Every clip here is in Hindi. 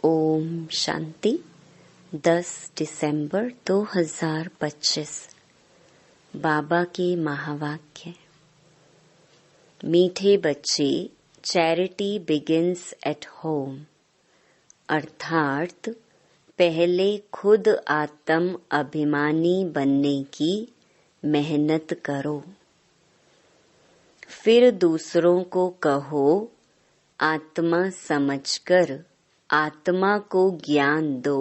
ओम शांति। 10 दिसंबर 2025 बाबा के महावाक्य। मीठे बच्चे, चैरिटी बिगिंस एट होम, अर्थात पहले खुद आत्म अभिमानी बनने की मेहनत करो, फिर दूसरों को कहो। आत्मा समझकर आत्मा को ज्ञान दो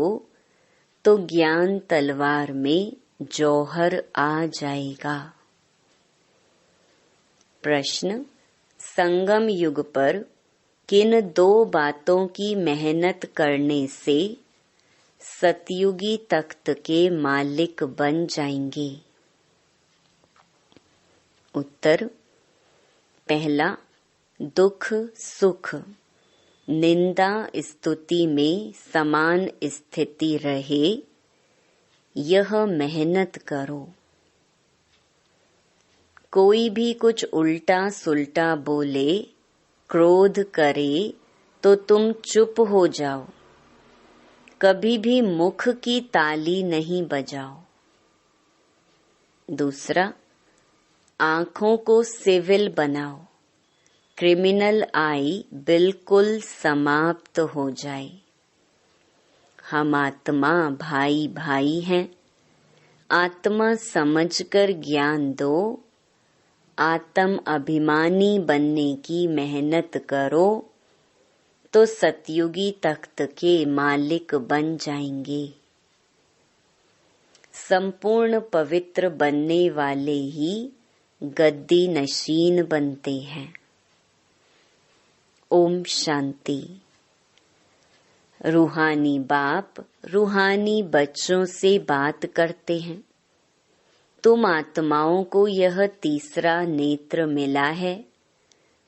तो ज्ञान तलवार में जौहर आ जाएगा। प्रश्न: संगम युग पर किन दो बातों की मेहनत करने से सतयुगी तख्त के मालिक बन जाएंगे? उत्तर: पहला, दुख सुख निंदा स्तुति में समान स्थिति रहे, यह मेहनत करो। कोई भी कुछ उल्टा सुल्टा बोले, क्रोध करे तो तुम चुप हो जाओ, कभी भी मुख की ताली नहीं बजाओ। दूसरा, आंखों को सिविल बनाओ, क्रिमिनल आई बिल्कुल समाप्त हो जाए। हम आत्मा भाई भाई हैं, आत्मा समझकर ज्ञान दो। आत्म अभिमानी बनने की मेहनत करो तो सतयुगी तख्त के मालिक बन जाएंगे। संपूर्ण पवित्र बनने वाले ही गद्दी नशीन बनते हैं। ओम शांति। रूहानी बाप रूहानी बच्चों से बात करते हैं। तुम आत्माओं को यह तीसरा नेत्र मिला है,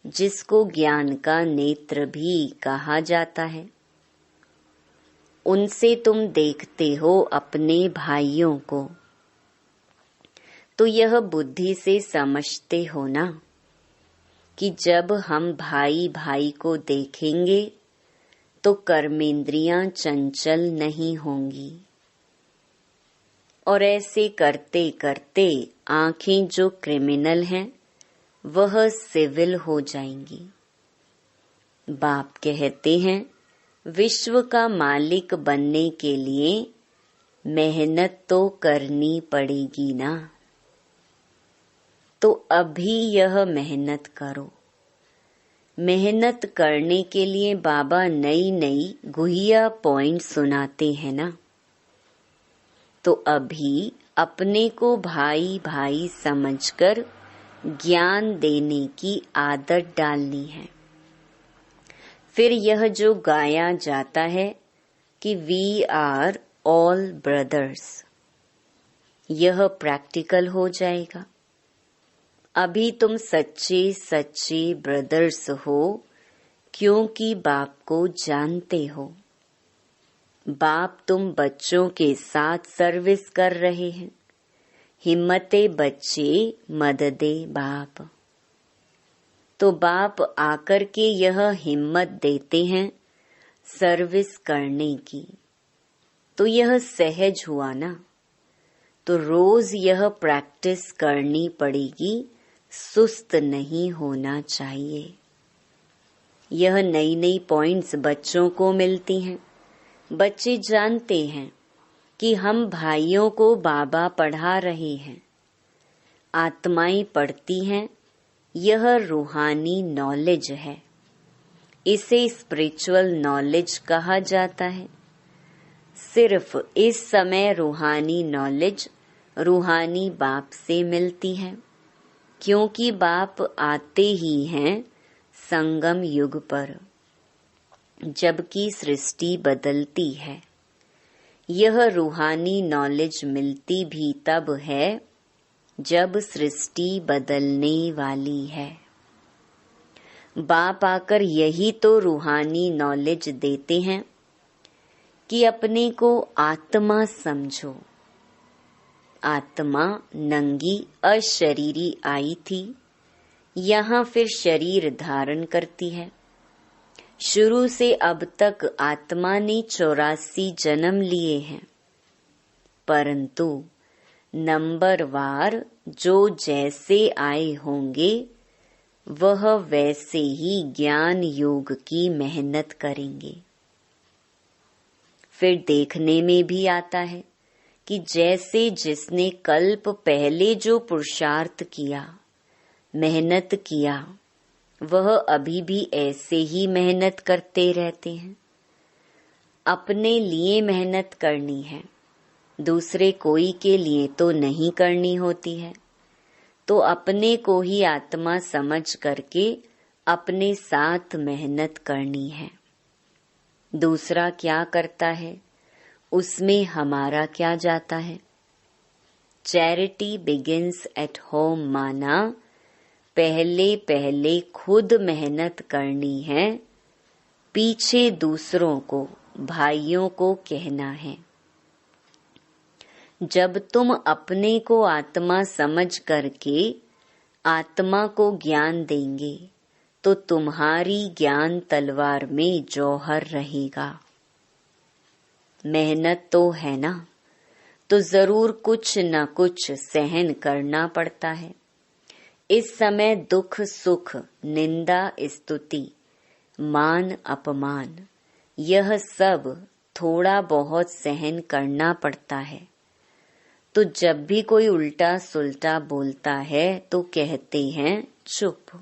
जिसको ज्ञान का नेत्र भी कहा जाता है। उनसे तुम देखते हो अपने भाइयों को, तो यह बुद्धि से समझते हो ना कि जब हम भाई भाई को देखेंगे तो कर्मेंद्रियां चंचल नहीं होंगी, और ऐसे करते करते आंखें जो क्रिमिनल हैं वह सिविल हो जाएंगी। बाप कहते हैं, विश्व का मालिक बनने के लिए मेहनत तो करनी पड़ेगी ना, तो अभी यह मेहनत करो। मेहनत करने के लिए बाबा नई नई गुहिया पॉइंट सुनाते हैं ना, तो अभी अपने को भाई भाई समझकर ज्ञान देने की आदत डालनी है। फिर यह जो गाया जाता है कि वी आर ऑल ब्रदर्स, यह प्रैक्टिकल हो जाएगा। अभी तुम सच्चे सच्चे ब्रदर्स हो, क्योंकि बाप को जानते हो। बाप तुम बच्चों के साथ सर्विस कर रहे हैं। हिम्मते बच्चे मददे बाप। तो बाप आकर के यह हिम्मत देते हैं सर्विस करने की, तो यह सहज हुआ ना। तो रोज यह प्रैक्टिस करनी पड़ेगी, सुस्त नहीं होना चाहिए। यह नई नई पॉइंट्स बच्चों को मिलती हैं। बच्चे जानते हैं कि हम भाइयों को बाबा पढ़ा रहे हैं, आत्माएं पढ़ती हैं। यह रूहानी नॉलेज है, इसे स्पिरिचुअल नॉलेज कहा जाता है। सिर्फ इस समय रूहानी नॉलेज रूहानी बाप से मिलती है, क्योंकि बाप आते ही हैं संगम युग पर, जबकि सृष्टि बदलती है। यह रूहानी नॉलेज मिलती भी तब है जब सृष्टि बदलने वाली है। बाप आकर यही तो रूहानी नॉलेज देते हैं कि अपने को आत्मा समझो। आत्मा नंगी अशरीरी आई थी, यहाँ फिर शरीर धारण करती है। शुरू से अब तक आत्मा ने 84 जन्म लिए हैं, परंतु नंबरवार जो जैसे आए होंगे वह वैसे ही ज्ञान योग की मेहनत करेंगे। फिर देखने में भी आता है कि जैसे जिसने कल्प पहले जो पुरुषार्थ किया, मेहनत किया, वह अभी भी ऐसे ही मेहनत करते रहते हैं। अपने लिए मेहनत करनी है, दूसरे कोई के लिए तो नहीं करनी होती है। तो अपने को ही आत्मा समझ करके अपने साथ मेहनत करनी है। दूसरा क्या करता है उसमें हमारा क्या जाता है। चैरिटी बिगिंस एट होम माना पहले पहले खुद मेहनत करनी है, पीछे दूसरों को, भाइयों को कहना है। जब तुम अपने को आत्मा समझ करके आत्मा को ज्ञान देंगे तो तुम्हारी ज्ञान तलवार में जौहर रहेगा। मेहनत तो है ना, तो जरूर कुछ न कुछ सहन करना पड़ता है। इस समय दुख सुख, निंदा स्तुति, मान अपमान, यह सब थोड़ा बहुत सहन करना पड़ता है। तो जब भी कोई उल्टा सुल्टा बोलता है तो कहते हैं चुप।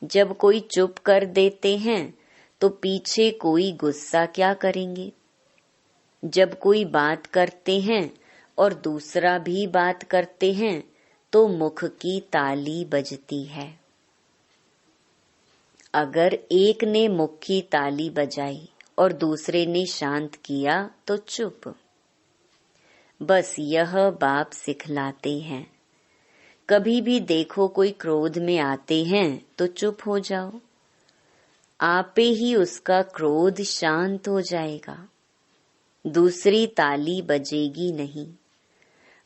जब कोई चुप कर देते हैं तो पीछे कोई गुस्सा क्या करेंगे। जब कोई बात करते हैं और दूसरा भी बात करते हैं तो मुख की ताली बजती है। अगर एक ने मुख की ताली बजाई और दूसरे ने शांत किया तो चुप। बस यह बाप सिखलाते हैं। कभी भी देखो कोई क्रोध में आते हैं तो चुप हो जाओ, आपे ही उसका क्रोध शांत हो जाएगा। दूसरी ताली बजेगी नहीं।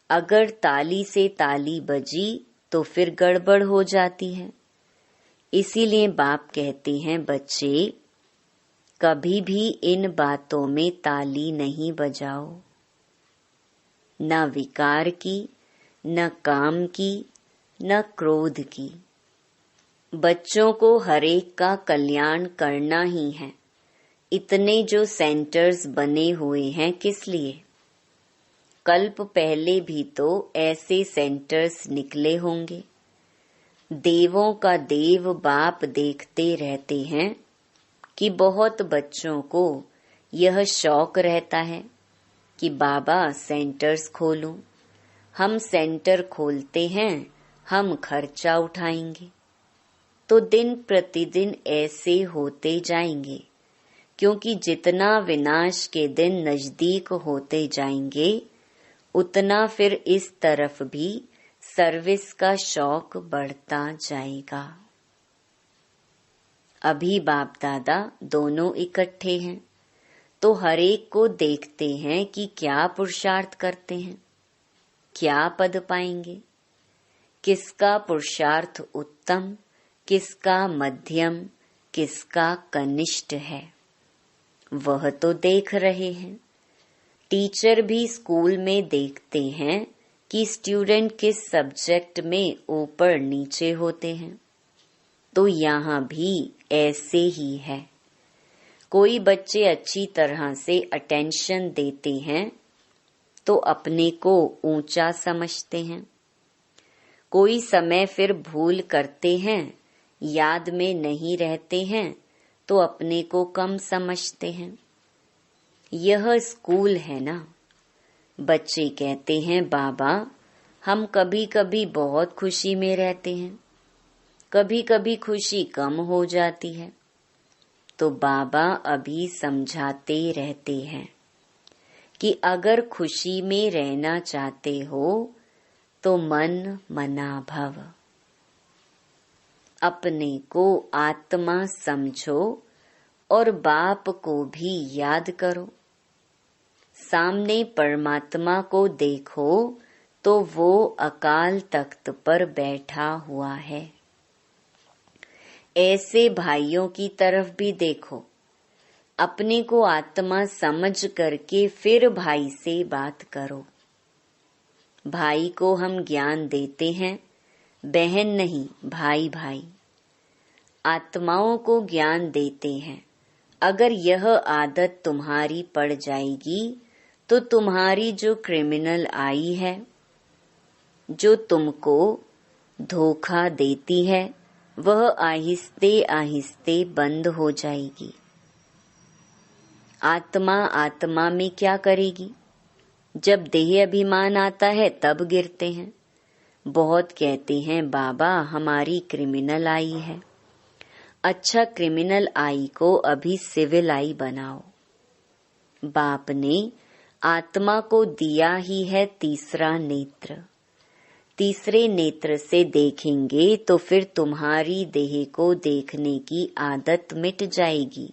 अगर ताली से ताली बजी तो फिर गड़बड़ हो जाती है। इसीलिए बाप कहते हैं बच्चे कभी भी इन बातों में ताली नहीं बजाओ, न विकार की, न काम की, न क्रोध की। बच्चों को हरेक का कल्याण करना ही है। इतने जो सेंटर्स बने हुए हैं किस लिए? कल्प पहले भी तो ऐसे सेंटर्स निकले होंगे। देवों का देव बाप देखते रहते हैं कि बहुत बच्चों को यह शौक रहता है कि बाबा सेंटर्स खोलूं। हम सेंटर खोलते हैं, हम खर्चा उठाएंगे। तो दिन प्रतिदिन ऐसे होते जाएंगे, क्योंकि जितना विनाश के दिन नजदीक होते जाएंगे उतना फिर इस तरफ भी सर्विस का शौक बढ़ता जाएगा। अभी बाप दादा दोनों इकट्ठे हैं तो हरेक को देखते हैं कि क्या पुरुषार्थ करते हैं, क्या पद पाएंगे, किसका पुरुषार्थ उत्तम, किसका मध्यम, किसका कनिष्ठ है, वह तो देख रहे हैं। टीचर भी स्कूल में देखते हैं कि स्टूडेंट किस सब्जेक्ट में ऊपर नीचे होते हैं। तो यहाँ भी ऐसे ही है। कोई बच्चे अच्छी तरह से अटेंशन देते हैं तो अपने को ऊंचा समझते हैं। कोई समय फिर भूल करते हैं, याद में नहीं रहते हैं तो अपने को कम समझते हैं। यह स्कूल है ना। बच्चे कहते हैं बाबा हम कभी कभी बहुत खुशी में रहते हैं, कभी कभी खुशी कम हो जाती है। तो बाबा अभी समझाते रहते हैं कि अगर खुशी में रहना चाहते हो तो मन मना भव। अपने को आत्मा समझो और बाप को भी याद करो। सामने परमात्मा को देखो तो वो अकाल तख्त पर बैठा हुआ है। ऐसे भाइयों की तरफ भी देखो, अपने को आत्मा समझ करके फिर भाई से बात करो। भाई को हम ज्ञान देते हैं, बहन नहीं, भाई भाई। आत्माओं को ज्ञान देते हैं। अगर यह आदत तुम्हारी पड़ जाएगी तो तुम्हारी जो क्रिमिनल आई है, जो तुमको धोखा देती है, वह आहिस्ते आहिस्ते बंद हो जाएगी। आत्मा आत्मा में क्या करेगी? जब देह अभिमान आता है तब गिरते हैं। बहुत कहते हैं बाबा हमारी क्रिमिनल आई है। अच्छा, क्रिमिनल आई को अभी सिविल आई बनाओ। बाप ने आत्मा को दिया ही है तीसरा नेत्र। तीसरे नेत्र से देखेंगे तो फिर तुम्हारी देह को देखने की आदत मिट जाएगी।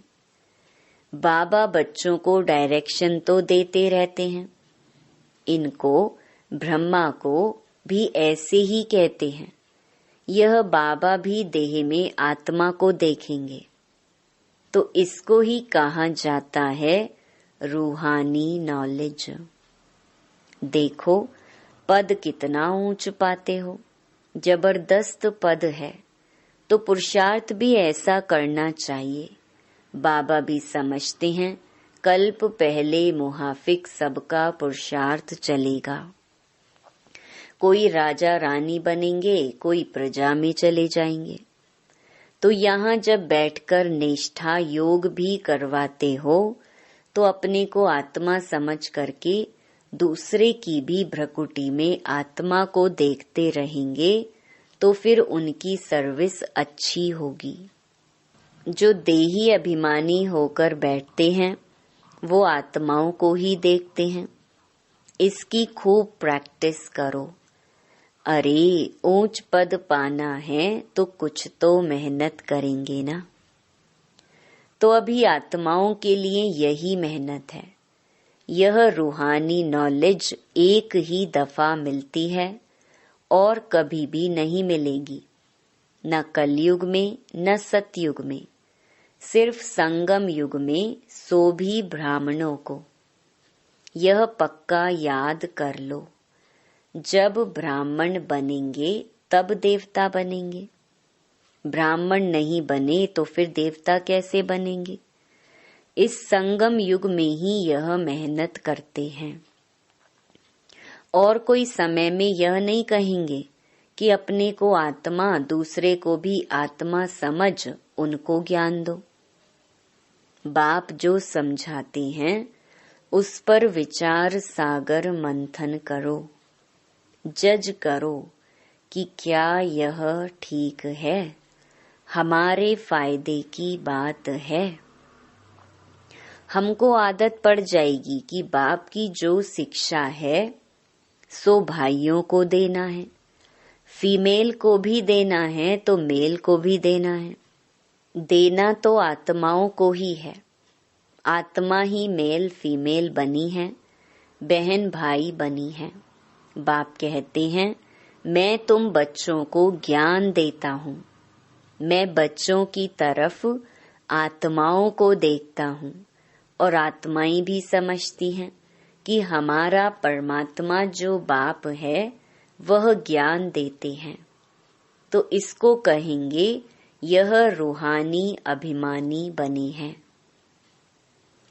बाबा बच्चों को डायरेक्शन तो देते रहते हैं। इनको, ब्रह्मा को भी ऐसे ही कहते हैं। यह बाबा भी देह में आत्मा को देखेंगे। तो इसको ही कहा जाता है रूहानी नॉलेज। देखो पद कितना ऊंच पाते हो, जबरदस्त पद है। तो पुरुषार्थ भी ऐसा करना चाहिए। बाबा भी समझते हैं कल्प पहले मुहाफिक सबका पुरुषार्थ चलेगा। कोई राजा रानी बनेंगे, कोई प्रजा में चले जाएंगे। तो यहाँ जब बैठकर निष्ठा योग भी करवाते हो तो अपने को आत्मा समझ करके दूसरे की भी भ्रकुटी में आत्मा को देखते रहेंगे तो फिर उनकी सर्विस अच्छी होगी। जो देही अभिमानी होकर बैठते हैं वो आत्माओं को ही देखते हैं। इसकी खूब प्रैक्टिस करो। अरे ऊंच पद पाना है तो कुछ तो मेहनत करेंगे ना। तो अभी आत्माओं के लिए यही मेहनत है। यह रूहानी नॉलेज एक ही दफा मिलती है और कभी भी नहीं मिलेगी, न कलयुग में न सतयुग में, सिर्फ संगम युग में, सो भी ब्राह्मणों को। यह पक्का याद कर लो। जब ब्राह्मण बनेंगे तब देवता बनेंगे। ब्राह्मण नहीं बने तो फिर देवता कैसे बनेंगे? इस संगम युग में ही यह मेहनत करते हैं। और कोई समय में यह नहीं कहेंगे कि अपने को आत्मा, दूसरे को भी आत्मा समझ उनको ज्ञान दो। बाप जो समझाते हैं उस पर विचार सागर मंथन करो। जज करो कि क्या यह ठीक है, हमारे फायदे की बात है। हमको आदत पड़ जाएगी कि बाप की जो शिक्षा है सो भाइयों को देना है, फीमेल को भी देना है तो मेल को भी देना है। देना तो आत्माओं को ही है। आत्मा ही मेल फीमेल बनी है, बहन भाई बनी है। बाप कहते हैं मैं तुम बच्चों को ज्ञान देता हूँ। मैं बच्चों की तरफ आत्माओं को देखता हूँ और आत्माएं भी समझती हैं कि हमारा परमात्मा जो बाप है वह ज्ञान देते हैं। तो इसको कहेंगे यह रूहानी अभिमानी बने हैं।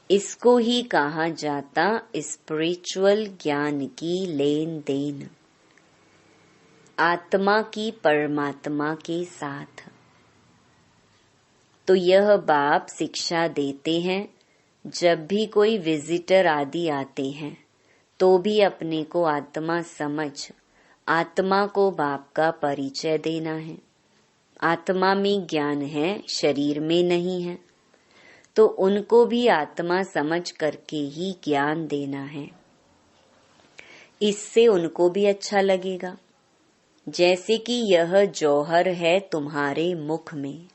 इसको ही कहा जाता स्पिरिचुअल ज्ञान की लेन देन, आत्मा की परमात्मा के साथ। तो यह बाप शिक्षा देते हैं। जब भी कोई विजिटर आदि आते हैं तो भी अपने को आत्मा समझ, आत्मा को बाप का परिचय देना है। आत्मा में ज्ञान है, शरीर में नहीं है। तो उनको भी आत्मा समझ करके ही ज्ञान देना है। इससे उनको भी अच्छा लगेगा। जैसे कि यह जौहर है तुम्हारे मुख में,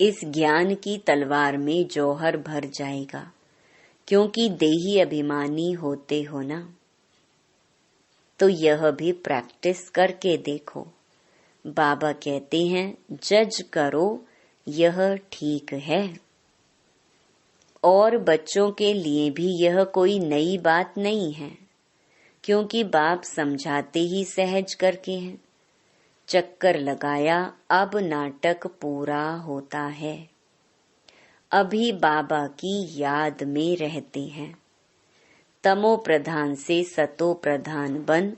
इस ज्ञान की तलवार में जौहर भर जाएगा, क्योंकि देही अभिमानी होते हो ना। तो यह भी प्रैक्टिस करके देखो। बाबा कहते हैं जज करो, यह ठीक है। और बच्चों के लिए भी यह कोई नई बात नहीं है, क्योंकि बाप समझाते ही सहज करके हैं। चक्कर लगाया, अब नाटक पूरा होता है। अभी बाबा की याद में रहते हैं। तमो प्रधान से सतो प्रधान बन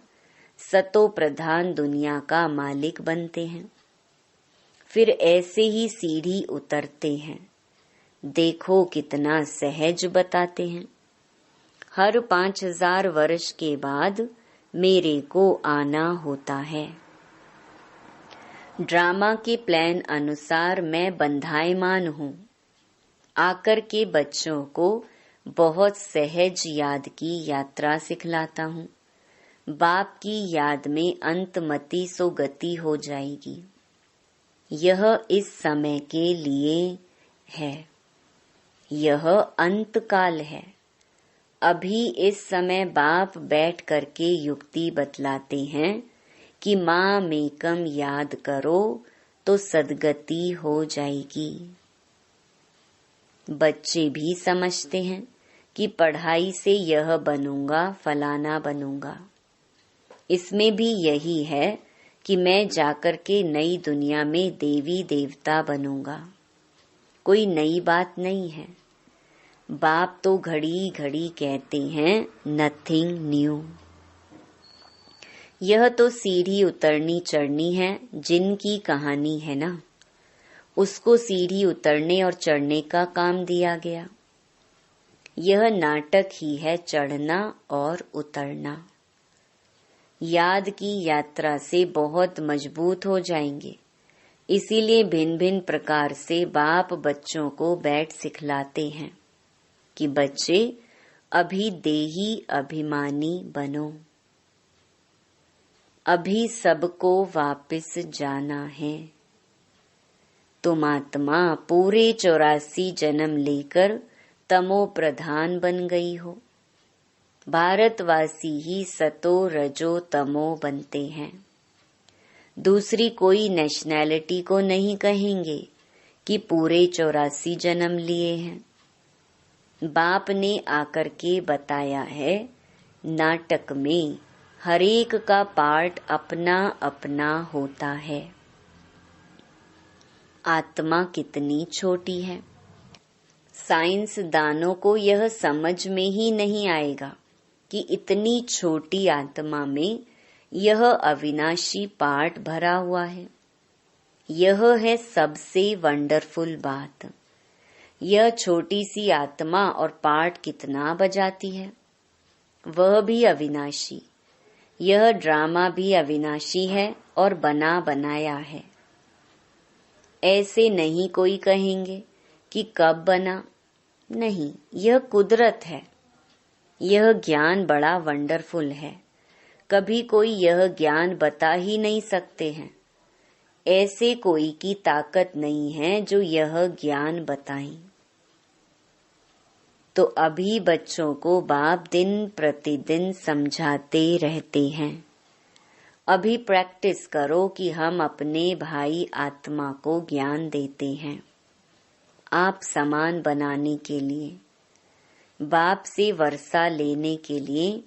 सतो प्रधान दुनिया का मालिक बनते हैं। फिर ऐसे ही सीढ़ी उतरते हैं। देखो कितना सहज बताते हैं। हर 5000 वर्ष के बाद मेरे को आना होता है। ड्रामा के प्लान अनुसार मैं बंधायमान हूँ। आकर के बच्चों को बहुत सहज याद की यात्रा सिखलाता हूँ। बाप की याद में अंतमति सो गति हो जाएगी। यह इस समय के लिए है। यह अंतकाल है। अभी इस समय बाप बैठ करके युक्ति बतलाते हैं कि माँ मेकम याद करो तो सदगति हो जाएगी। बच्चे भी समझते हैं कि पढ़ाई से यह बनूंगा, फलाना बनूंगा। इसमें भी यही है कि मैं जाकर के नई दुनिया में देवी देवता बनूंगा। कोई नई बात नहीं है। बाप तो घड़ी घड़ी कहते हैं नथिंग न्यू। यह तो सीढ़ी उतरनी चढ़नी है, जिनकी कहानी है ना, उसको सीढ़ी उतरने और चढ़ने का काम दिया गया। यह नाटक ही है चढ़ना और उतरना। याद की यात्रा से बहुत मजबूत हो जाएंगे। इसीलिए भिन्न भिन्न प्रकार से बाप बच्चों को बैठ सिखलाते हैं कि बच्चे अभी देही अभिमानी बनो। अभी सबको वापस जाना है। तुम आत्मा पूरे 84 जन्म लेकर तमो प्रधान बन गई हो। भारतवासी ही सतो रजो तमो बनते हैं। दूसरी कोई नेशनैलिटी को नहीं कहेंगे कि पूरे 84 जन्म लिए हैं। बाप ने आकर के बताया है, नाटक में हरेक का पार्ट अपना अपना होता है। आत्मा कितनी छोटी है। साइंसदानों को यह समझ में ही नहीं आएगा कि इतनी छोटी आत्मा में यह अविनाशी पार्ट भरा हुआ है। यह है सबसे वंडरफुल बात। यह छोटी सी आत्मा और पार्ट कितना बजाती है, वह भी अविनाशी। यह ड्रामा भी अविनाशी है और बना बनाया है। ऐसे नहीं कोई कहेंगे कि कब बना, नहीं, यह कुदरत है। यह ज्ञान बड़ा वंडरफुल है। कभी कोई यह ज्ञान बता ही नहीं सकते हैं। ऐसे कोई की ताकत नहीं है जो यह ज्ञान बताएं। तो अभी बच्चों को बाप दिन प्रतिदिन समझाते रहते हैं। अभी प्रैक्टिस करो कि हम अपने भाई आत्मा को ज्ञान देते हैं, आप समान बनाने के लिए, बाप से वर्षा लेने के लिए,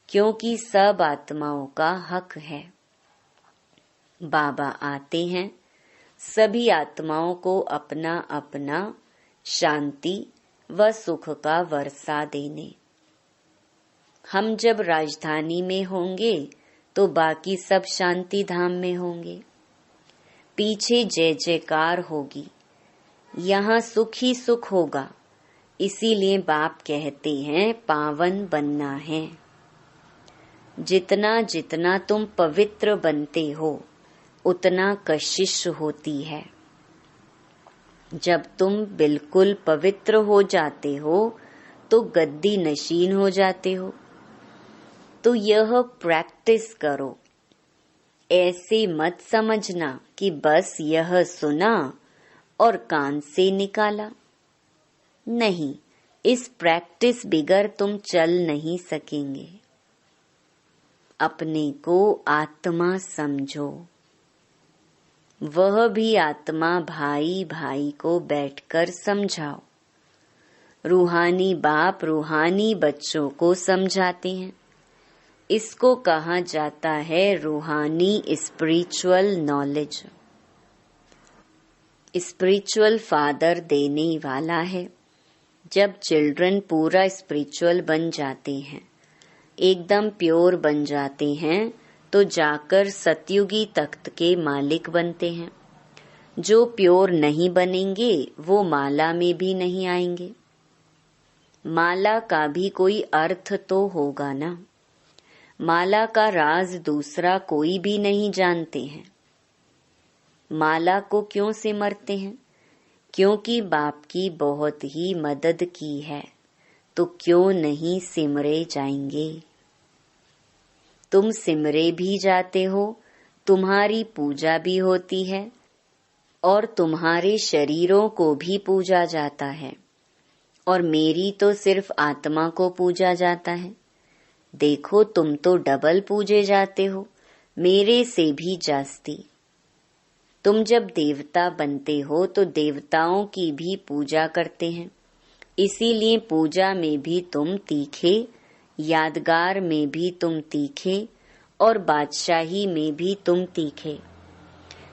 क्योंकि सब आत्माओं का हक है। बाबा आते हैं सभी आत्माओं को अपना अपना शांति व सुख का वर्षा देने। हम जब राजधानी में होंगे तो बाकी सब शांति धाम में होंगे। पीछे जय जयकार होगी, यहाँ सुख ही सुख होगा। इसीलिए बाप कहते हैं पावन बनना है। जितना जितना तुम पवित्र बनते हो उतना कशिश होती है। जब तुम बिल्कुल पवित्र हो जाते हो तो गद्दी नशीन हो जाते हो। तो यह प्रैक्टिस करो। ऐसे मत समझना कि बस यह सुना और कान से निकाला। नहीं, इस प्रैक्टिस बिगर तुम चल नहीं सकेंगे। अपने को आत्मा समझो। वह भी आत्मा भाई भाई को बैठकर समझाओ। रूहानी बाप रूहानी बच्चों को समझाते हैं। इसको कहा जाता है रूहानी स्पिरिचुअल नॉलेज। स्पिरिचुअल फादर देने वाला है। जब चिल्ड्रन पूरा स्पिरिचुअल बन जाते हैं, एकदम प्योर बन जाते हैं, तो जाकर सतयुगी तख्त के मालिक बनते हैं। जो प्योर नहीं बनेंगे वो माला में भी नहीं आएंगे। माला का भी कोई अर्थ तो होगा ना। माला का राज दूसरा कोई भी नहीं जानते हैं। माला को क्यों सिमरते हैं? क्योंकि बाप की बहुत ही मदद की है, तो क्यों नहीं सिमरे जाएंगे। तुम सिमरे भी जाते हो, तुम्हारी पूजा भी होती है और तुम्हारे शरीरों को भी पूजा जाता है, और मेरी तो सिर्फ आत्मा को पूजा जाता है। देखो, तुम तो डबल पूजे जाते हो, मेरे से भी जास्ती। तुम जब देवता बनते हो तो देवताओं की भी पूजा करते हैं, इसीलिए पूजा में भी तुम तीखे, यादगार में भी तुम तीखे, और बादशाही में भी तुम तीखे।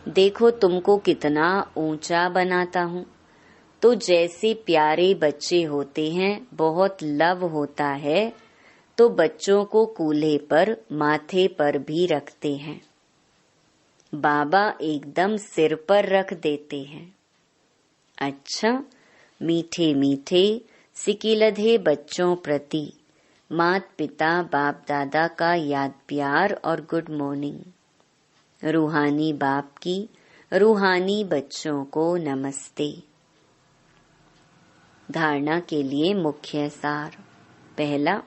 देखो तुमको कितना ऊंचा बनाता हूँ। तो जैसे प्यारे बच्चे होते हैं, बहुत लव होता है, तो बच्चों को कूल्हे पर, माथे पर भी रखते हैं। बाबा एकदम सिर पर रख देते हैं। अच्छा, मीठे मीठे सिकिलधे बच्चों प्रति मात पिता बाप दादा का याद प्यार और गुड मॉर्निंग। रूहानी बाप की रूहानी बच्चों को नमस्ते। धारणा के लिए मुख्य सार। पहला,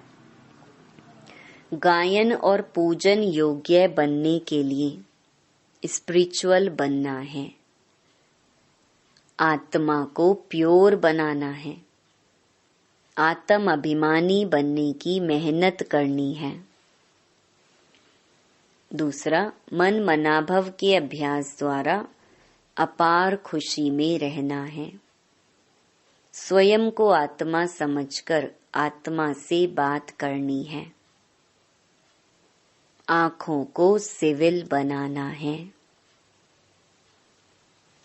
गायन और पूजन योग्य बनने के लिए स्पिरिचुअल बनना है। आत्मा को प्योर बनाना है। आत्म अभिमानी बनने की मेहनत करनी है। दूसरा, मन मनाभव के अभ्यास द्वारा अपार खुशी में रहना है। स्वयं को आत्मा समझकर आत्मा से बात करनी है। आँखों को सिविल बनाना है।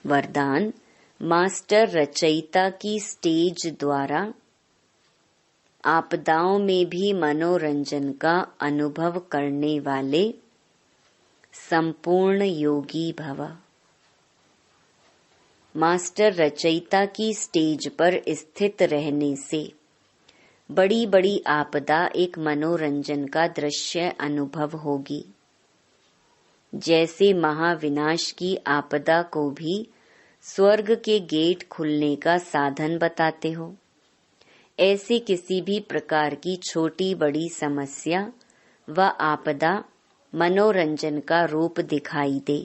वरदान, मास्टर रचयिता की स्टेज द्वारा आपदाओं में भी मनोरंजन का अनुभव करने वाले संपूर्ण योगी भव। मास्टर रचयिता की स्टेज पर स्थित रहने से बड़ी बड़ी आपदा एक मनोरंजन का दृश्य अनुभव होगी। जैसे महाविनाश की आपदा को भी स्वर्ग के गेट खुलने का साधन बताते हो, ऐसे किसी भी प्रकार की छोटी बड़ी समस्या व आपदा मनोरंजन का रूप दिखाई दे,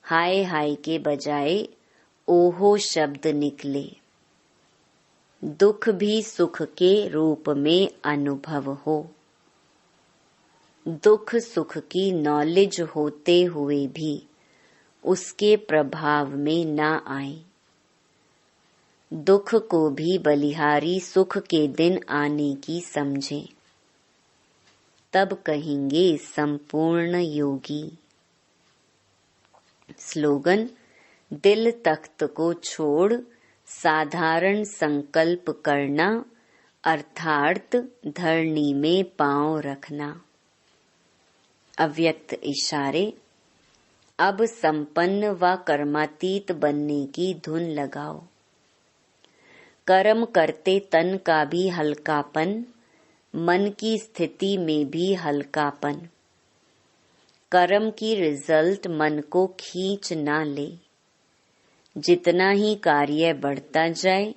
हाय हाय के बजाय ओहो शब्द निकले, दुख भी सुख के रूप में अनुभव हो। दुख सुख की नॉलेज होते हुए भी उसके प्रभाव में ना आए। दुख को भी बलिहारी सुख के दिन आने की समझें, तब कहेंगे संपूर्ण योगी। स्लोगन, दिल तख्त को छोड़ साधारण संकल्प करना, अर्थात धरनी में पांव रखना। अव्यक्त इशारे। अब संपन्न व कर्मातीत बनने की धुन लगाओ। कर्म करते तन का भी हल्कापन, मन की स्थिति में भी हल्कापन। कर्म की रिजल्ट मन को खींच ना ले। जितना ही कार्य बढ़ता जाए,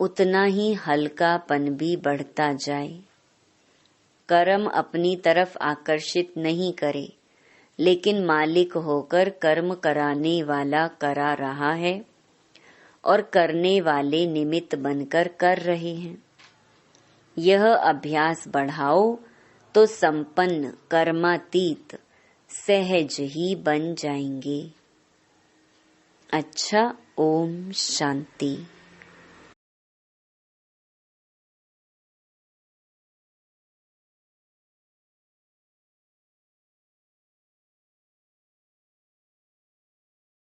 उतना ही हल्कापन भी बढ़ता जाए। कर्म अपनी तरफ आकर्षित नहीं करे, लेकिन मालिक होकर कर्म कराने वाला करा रहा है और करने वाले निमित्त बनकर कर रहे हैं। यह अभ्यास बढ़ाओ तो संपन्न कर्मातीत सहज ही बन जाएंगे। अच्छा, ओम शांति।